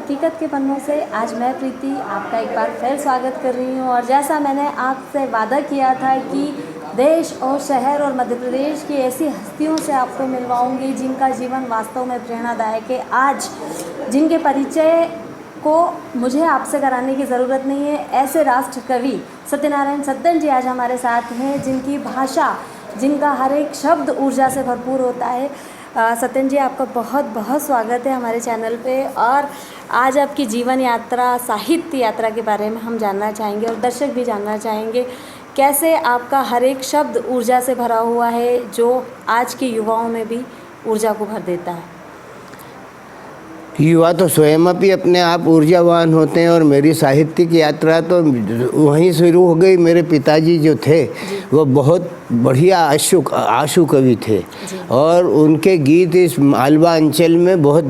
हकीकत के पन्नों से आज मैं प्रीति आपका एक बार फिर स्वागत कर रही हूँ। और जैसा मैंने आपसे वादा किया था कि देश और शहर और मध्य प्रदेश की ऐसी हस्तियों से आपको मिलवाऊंगी जिनका जीवन वास्तव में प्रेरणादायक है। आज जिनके परिचय को मुझे आपसे कराने की ज़रूरत नहीं है, ऐसे राष्ट्र कवि सत्यनारायण सत्तन जी आज हमारे साथ हैं, जिनकी भाषा, जिनका हर एक शब्द ऊर्जा से भरपूर होता है। सत्यन जी, आपका बहुत बहुत स्वागत है हमारे चैनल पे। और आज आपकी जीवन यात्रा, साहित्य यात्रा के बारे में हम जानना चाहेंगे और दर्शक भी जानना चाहेंगे, कैसे आपका हर एक शब्द ऊर्जा से भरा हुआ है जो आज के युवाओं में भी ऊर्जा को भर देता है। युवा तो स्वयं भी अपने आप ऊर्जावान होते हैं और मेरी साहित्यिक यात्रा तो वहीं शुरू हो गई। मेरे पिताजी जो थे वो बहुत बढ़िया आशु कवि थे और उनके गीत इस मालवा अंचल में बहुत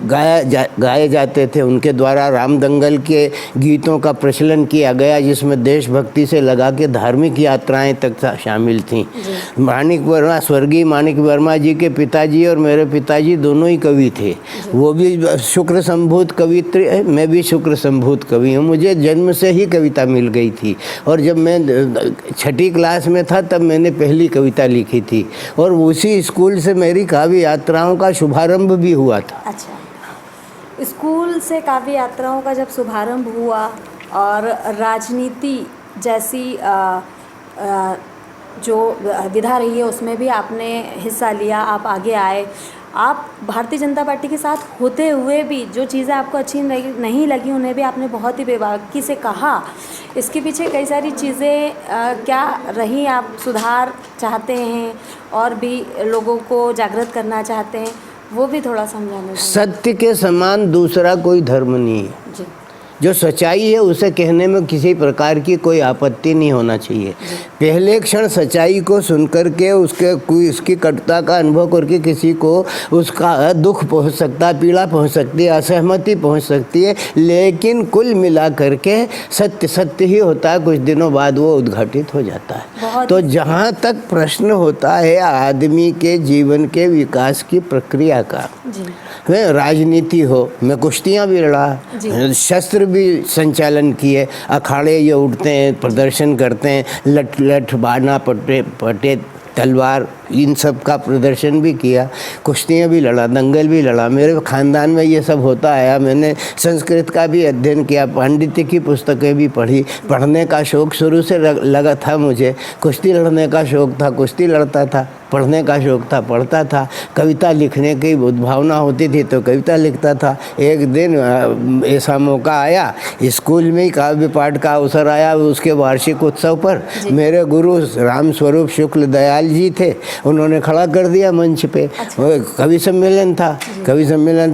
गाए जाते थे। उनके द्वारा राम दंगल के गीतों का प्रचलन किया गया, जिसमें देशभक्ति से लगा के धार्मिक यात्राएं तक शामिल थीं। माणिक वर्मा, स्वर्गीय माणिक वर्मा जी के पिताजी और मेरे पिताजी दोनों ही कवि थे। वो भी शुक्र संभूत कवित्री है, मैं भी शुक्र संभूत कवि हूँ। मुझे जन्म से ही कविता मिल गई थी और जब मैं 6ठी क्लास में था तब मैंने पहली कविता लिखी थी और उसी स्कूल से मेरी काव्य यात्राओं का शुभारंभ भी हुआ था। अच्छा, स्कूल से काव्य यात्राओं का जब शुभारंभ हुआ और राजनीति जैसी जो विधा रही है उसमें भी आपने हिस्सा लिया, आप आगे आए। आप भारतीय जनता पार्टी के साथ होते हुए भी जो चीज़ें आपको अच्छी नहीं लगी उन्हें भी आपने बहुत ही बेबाकी से कहा। इसके पीछे कई सारी चीज़ें क्या रही, आप सुधार चाहते हैं और भी लोगों को जागृत करना चाहते हैं, वो भी थोड़ा समझाना। सत्य के समान दूसरा कोई धर्म नहीं है जी। जो सच्चाई है उसे कहने में किसी प्रकार की कोई आपत्ति नहीं होना चाहिए। पहले क्षण सच्चाई को सुनकर के उसकी कटुता का अनुभव करके किसी को उसका दुख पहुंच सकता है, पीड़ा पहुंच सकती है, असहमति पहुंच सकती है, लेकिन कुल मिला करके सत्य सत्य ही होता है। कुछ दिनों बाद वो उद्घाटित हो जाता है। तो जहाँ तक प्रश्न होता है आदमी के जीवन के विकास की प्रक्रिया का, राजनीति हो, मैं कुश्तियाँ भी लड़ा, शस्त्र भी संचालन किए, अखाड़े ये उठते हैं, प्रदर्शन करते हैं, लठ बाना पटे तलवार, इन सब का प्रदर्शन भी किया, कुश्तियाँ भी लड़ा, दंगल भी लड़ा। मेरे ख़ानदान में ये सब होता आया। मैंने संस्कृत का भी अध्ययन किया, पांडित्य की पुस्तकें भी पढ़ी। पढ़ने का शौक़ शुरू से लगा था मुझे। कुश्ती लड़ने का शौक़ था, कुश्ती लड़ता था। पढ़ने का शौक़ था, पढ़ता था। कविता लिखने की उद्भावना होती थी तो कविता लिखता था। एक दिन ऐसा मौका आया, स्कूल में ही काव्य पाठ का अवसर आया। उसके वार्षिक उत्सव पर मेरे गुरु राम स्वरूप शुक्ल दयाल जी थे, उन्होंने खड़ा कर दिया मंच पे। कवि सम्मेलन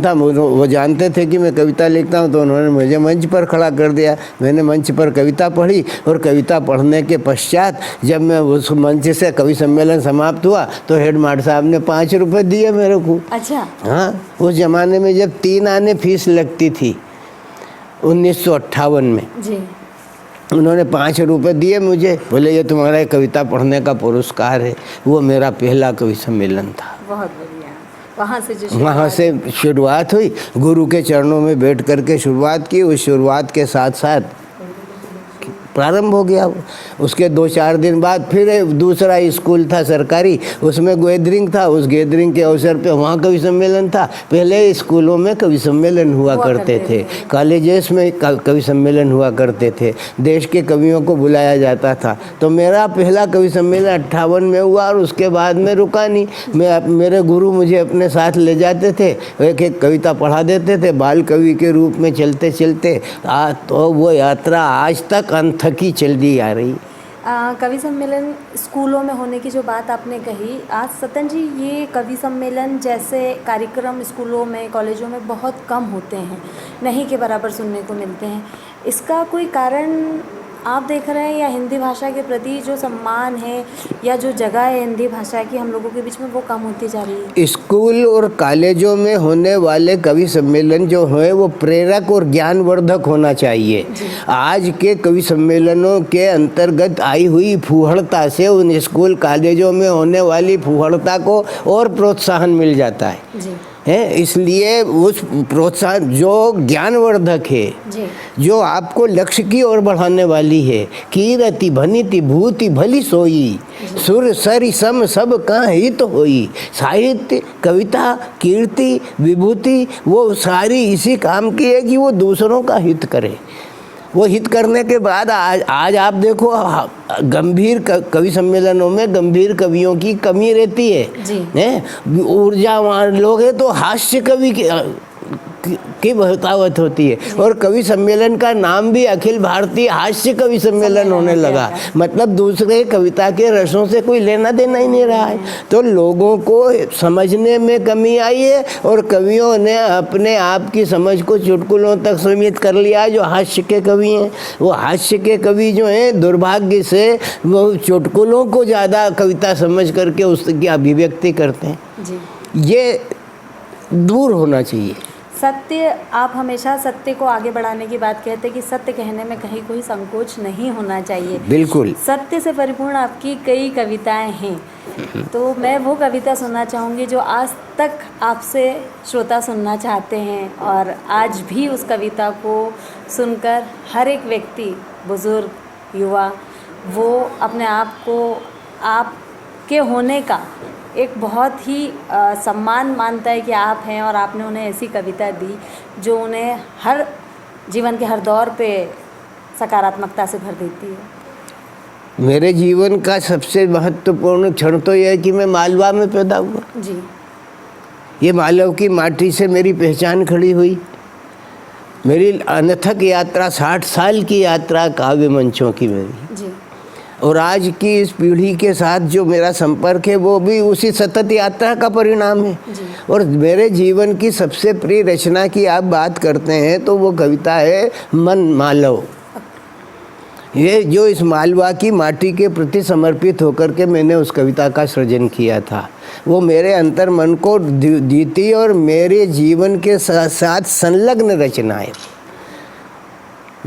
था, वो जानते थे कि मैं कविता लिखता हूँ तो उन्होंने मुझे मंच पर खड़ा कर दिया। मैंने मंच पर कविता पढ़ी और कविता पढ़ने के पश्चात जब मैं उस मंच से कवि सम्मेलन समाप्त हुआ तो हेड मास्टर साहब ने 5 रुपए दिए मेरे को। अच्छा। हाँ, उस जमाने में जब 3 आने फीस लगती थी 1958 में जी। उन्होंने 5 रुपए दिए मुझे, बोले ये तुम्हारा कविता पढ़ने का पुरस्कार है। वो मेरा पहला कवि सम्मेलन था। बहुत बढ़िया। वहाँ से शुरुआत हुई। गुरु के चरणों में बैठ करके शुरुआत की। उस शुरुआत के साथ साथ प्रारंभ हो गया। उसके 2-4 दिन बाद फिर दूसरा स्कूल था सरकारी, उसमें गैदरिंग था। उस गैदरिंग के अवसर पे वहाँ कवि सम्मेलन था। पहले स्कूलों में कवि सम्मेलन हुआ करते थे, कॉलेजेस में कवि सम्मेलन हुआ करते थे, देश के कवियों को बुलाया जाता था। तो मेरा पहला कवि सम्मेलन 58 में हुआ और उसके बाद में रुका नहीं। मेरे गुरु मुझे अपने साथ ले जाते थे, एक एक कविता पढ़ा देते थे बाल कवि के रूप में चलते चलते। तो वो यात्रा आज तक थकी चलती आ रही। कवि सम्मेलन स्कूलों में होने की जो बात आपने कही, आज सत्यन जी ये कवि सम्मेलन जैसे कार्यक्रम स्कूलों में, कॉलेजों में बहुत कम होते हैं, नहीं के बराबर सुनने को मिलते हैं। इसका कोई कारण आप देख रहे हैं या हिंदी भाषा के प्रति जो सम्मान है या जो जगह है हिंदी भाषा की हम लोगों के बीच में वो कम होती जा रही है? स्कूल और कॉलेजों में होने वाले कवि सम्मेलन जो है वो प्रेरक और ज्ञानवर्धक होना चाहिए। आज के कवि सम्मेलनों के अंतर्गत आई हुई फूहड़ता से उन स्कूल कॉलेजों में होने वाली फूहड़ता को और प्रोत्साहन मिल जाता है। है। इसलिए उस प्रोत्साहन जो ज्ञानवर्धक है, जी। जो आपको लक्ष्य की ओर बढ़ाने वाली है, कीरति भनिति भूति भली सोई, सुर सरि सम सब का हित होई। साहित्य, कविता, कीर्ति, विभूति वो सारी इसी काम की है कि वो दूसरों का हित करे। वो हित करने के बाद आज आप देखो गंभीर कवि सम्मेलनों में गंभीर कवियों की कमी रहती है, ऊर्जावान लोग हैं तो हास्य कवि की बहुतावत होती है। और कवि सम्मेलन का नाम भी अखिल भारतीय हास्य कवि सम्मेलन होने लगा, मतलब दूसरे कविता के रसों से कोई लेना देना ही नहीं रहा है। तो लोगों को समझने में कमी आई है और कवियों ने अपने आप की समझ को चुटकुलों तक सीमित कर लिया। जो हास्य के कवि हैं, वो हास्य के कवि जो हैं दुर्भाग्य से वो चुटकुलों को ज़्यादा कविता समझ करके उसकी अभिव्यक्ति करते हैं जी। ये दूर होना चाहिए। सत्य, आप हमेशा सत्य को आगे बढ़ाने की बात कहते हैं कि सत्य कहने में कहीं कोई संकोच नहीं होना चाहिए। बिल्कुल। सत्य से परिपूर्ण आपकी कई कविताएं हैं, तो मैं वो कविता सुनना चाहूँगी जो आज तक आपसे श्रोता सुनना चाहते हैं और आज भी उस कविता को सुनकर हर एक व्यक्ति, बुजुर्ग, युवा, वो अपने आप को आपके होने का एक बहुत ही सम्मान मानता है कि आप हैं और आपने उन्हें ऐसी कविता दी जो उन्हें हर जीवन के हर दौर पे सकारात्मकता से भर देती है। मेरे जीवन का सबसे महत्वपूर्ण क्षण तो यह है कि मैं मालवा में पैदा हुआ जी। ये मालव की माटी से मेरी पहचान खड़ी हुई। मेरी अनथक यात्रा 60 साल की यात्रा काव्य मंचों की मेरी जी। और आज की इस पीढ़ी के साथ जो मेरा संपर्क है वो भी उसी सतत यात्रा का परिणाम है। और मेरे जीवन की सबसे प्रिय रचना की आप बात करते हैं तो वो कविता है मन मालव। ये जो इस मालवा की माटी के प्रति समर्पित होकर के मैंने उस कविता का सृजन किया था, वो मेरे अंतर मन को जीती और मेरे जीवन के साथ संलग्न रचना है।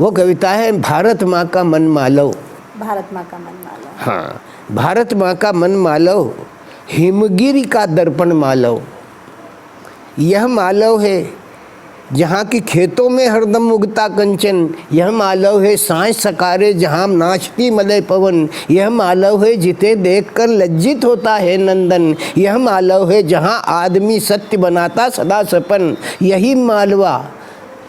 वो कविता है भारत माँ का मन मालव। भारत माँ का मन मालव। हाँ, भारत माँ का मन मालव, हिमगिरी का दर्पण मालव। यह मालव है जहाँ की खेतों में हरदम उगता कंचन। यह मालव है सांझ सकारे जहाँ नाचती मलय पवन। यह मालव है जिसे देखकर लज्जित होता है नंदन। यह मालव है जहाँ आदमी सत्य बनाता सदा सपन।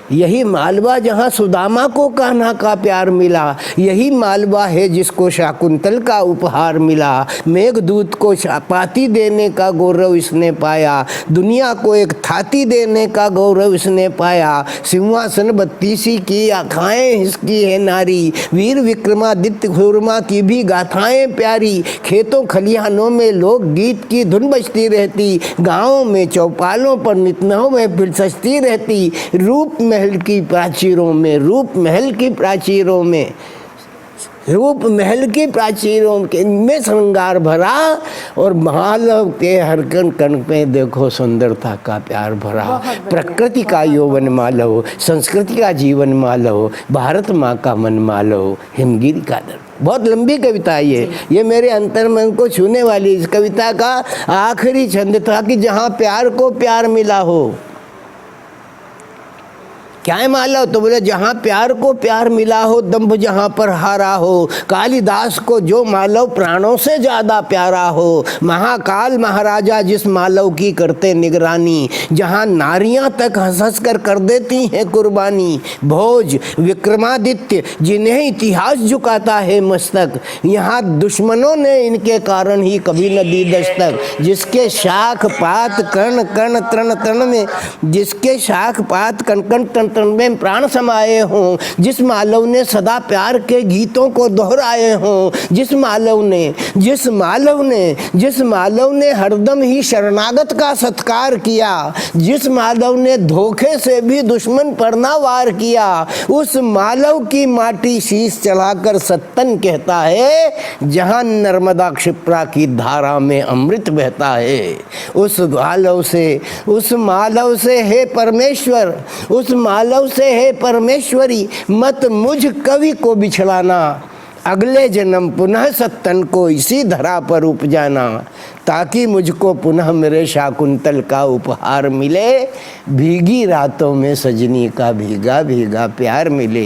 यही मालवा जहाँ सुदामा को कान्हा का प्यार मिला। यही मालवा है जिसको शाकुंतल का उपहार मिला। मेघदूत को पाती देने का गौरव इसने पाया। दुनिया को एक थाती देने का गौरव इसने पाया। सिंहासन 32 की आँखाएँ इसकी है नारी। वीर विक्रमादित्य खुरमा की भी गाथाएँ प्यारी। खेतों खलिहानों में लोक गीत की धुन बजती रहती। गाँवों में चौपालों पर नितनों में फिर सजती रहती। रूप महल की प्राचीरों में, रूप महल की प्राचीरों में, रूप महल की प्राचीरों के में श्रृंगार भरा। और मालव के हर कण कण पे देखो सुंदरता का प्यार भरा। प्रकृति का यौवन मालव, संस्कृति का जीवन मालव, भारत माँ का मन मालव, हिमगिरी का दर्पण। बहुत लंबी कविता है ये मेरे अंतर मन को छूने वाली। इस कविता का आखिरी छंद था कि जहाँ प्यार को प्यार मिला हो। क्या है मालव? तो बोले जहाँ प्यार को प्यार मिला हो, दंभ जहाँ पर हारा हो। कालिदास को जो मालव प्राणों से ज़्यादा प्यारा हो। महाकाल महाराजा जिस मालव की करते निगरानी। जहाँ नारियाँ तक हंस हंस कर देती हैं कुर्बानी। भोज विक्रमादित्य जिन्हें इतिहास झुकाता है मस्तक। यहाँ दुश्मनों ने इनके कारण ही कभी न दी दस्तक। जिसके शाख पात कण कण तृण तृण में, जिसके शाख पात कण कण तृण में प्राण समाये हों। जिस मालव ने सदा प्यार के गीतों को दोहराए हों। जिस मालव ने हरदम ही शरणागत का सत्कार किया। जिस मालव ने धोखे से भी दुश्मन पर ना वार किया। उस मालव की माटी शीश चढ़ाकर सत्तन कहता है। जहां नर्मदा क्षिप्रा की धारा में अमृत बहता है। उस मालव से हे परमेश्वर, उस मालव से है परमेश्वरी, मत मुझ कवि को बिछड़ाना। अगले जन्म पुनः सत्तन को इसी धरा पर उपजाना। ताकि मुझको पुनः मेरे शाकुंतल का उपहार मिले, भीगी रातों में सजनी का भीगा भीगा प्यार मिले।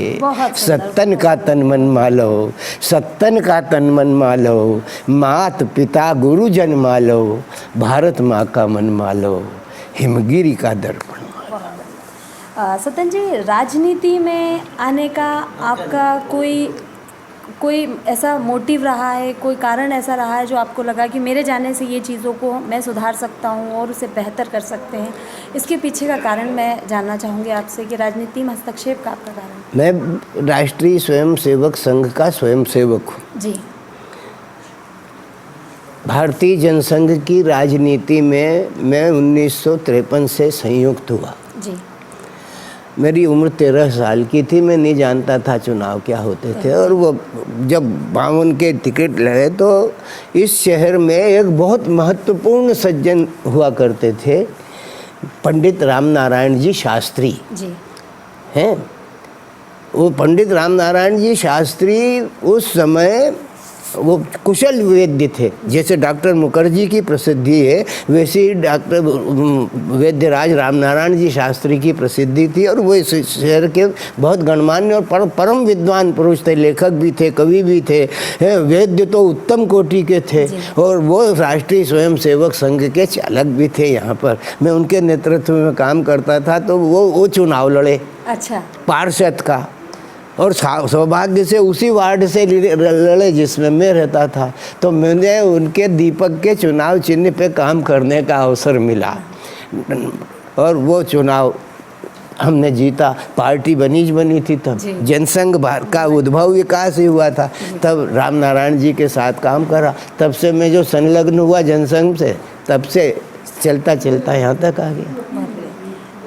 सत्तन का तन मन मालो, सत्तन का तन मन मालो, मात पिता गुरुजन मालो, भारत माँ का मन मालो, हिमगिरी का दर्पण। सत्तन जी, राजनीति में आने का आपका कोई ऐसा मोटिव रहा है, कोई कारण ऐसा रहा है जो आपको लगा कि मेरे जाने से ये चीज़ों को मैं सुधार सकता हूँ और उसे बेहतर कर सकते हैं? इसके पीछे का कारण मैं जानना चाहूँगी आपसे कि राजनीति में हस्तक्षेप का आपका कारण। मैं राष्ट्रीय स्वयंसेवक संघ का स्वयंसेवक हूँ जी। भारतीय जनसंघ की राजनीति में मैं 1953 से संयुक्त हुआ। जी। मेरी उम्र 13 साल की थी, मैं नहीं जानता था चुनाव क्या होते थे। और वो जब 52 के टिकट लड़े तो इस शहर में एक बहुत महत्वपूर्ण सज्जन हुआ करते थे, पंडित रामनारायण जी शास्त्री जी हैं। वो पंडित रामनारायण जी शास्त्री उस समय वो कुशल वैद्य थे। जैसे डॉक्टर मुखर्जी की प्रसिद्धि है, वैसे ही डॉक्टर वैद्यराज रामनारायण जी शास्त्री की प्रसिद्धि थी। और वो इस शहर के बहुत गणमान्य और परम विद्वान पुरुष थे, लेखक भी थे, कवि भी थे, वैद्य तो उत्तम कोटि के थे। और वो राष्ट्रीय स्वयंसेवक संघ के चालक भी थे। यहाँ पर मैं उनके नेतृत्व में काम करता था। तो वो चुनाव लड़े, अच्छा, पार्षद का, और सौभाग्य से उसी वार्ड से लड़े जिसमें मैं रहता था। तो मैंने उनके दीपक के चुनाव चिन्ह पे काम करने का अवसर मिला और वो चुनाव हमने जीता। पार्टी बनी थी तब, जनसंघ का उद्भव विकास ही हुआ था। तब रामनारायण जी के साथ काम करा। तब से मैं जो संलग्न हुआ जनसंघ से, तब से चलता चलता यहाँ तक आ गया।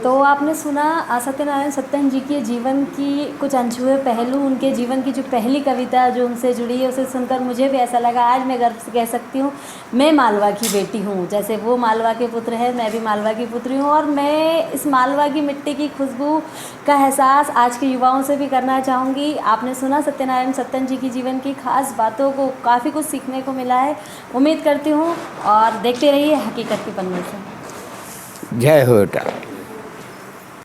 तो आपने सुना सत्यनारायण सत्तन जी के जीवन की कुछ अनछुए पहलू, उनके जीवन की जो पहली कविता जो उनसे जुड़ी है, उसे सुनकर मुझे भी ऐसा लगा आज मैं गर्व से कह सकती हूँ मैं मालवा की बेटी हूँ। जैसे वो मालवा के पुत्र है, मैं भी मालवा की पुत्री हूँ। और मैं इस मालवा की मिट्टी की खुशबू का एहसास आज के युवाओं से भी करना चाहूँगी। आपने सुना सत्यनारायण सत्तन जी की जीवन की खास बातों को, काफ़ी कुछ सीखने को मिला है। उम्मीद करती हूँ और देखते रहिए हकीकत के पन्ने से। जय हो बेटा।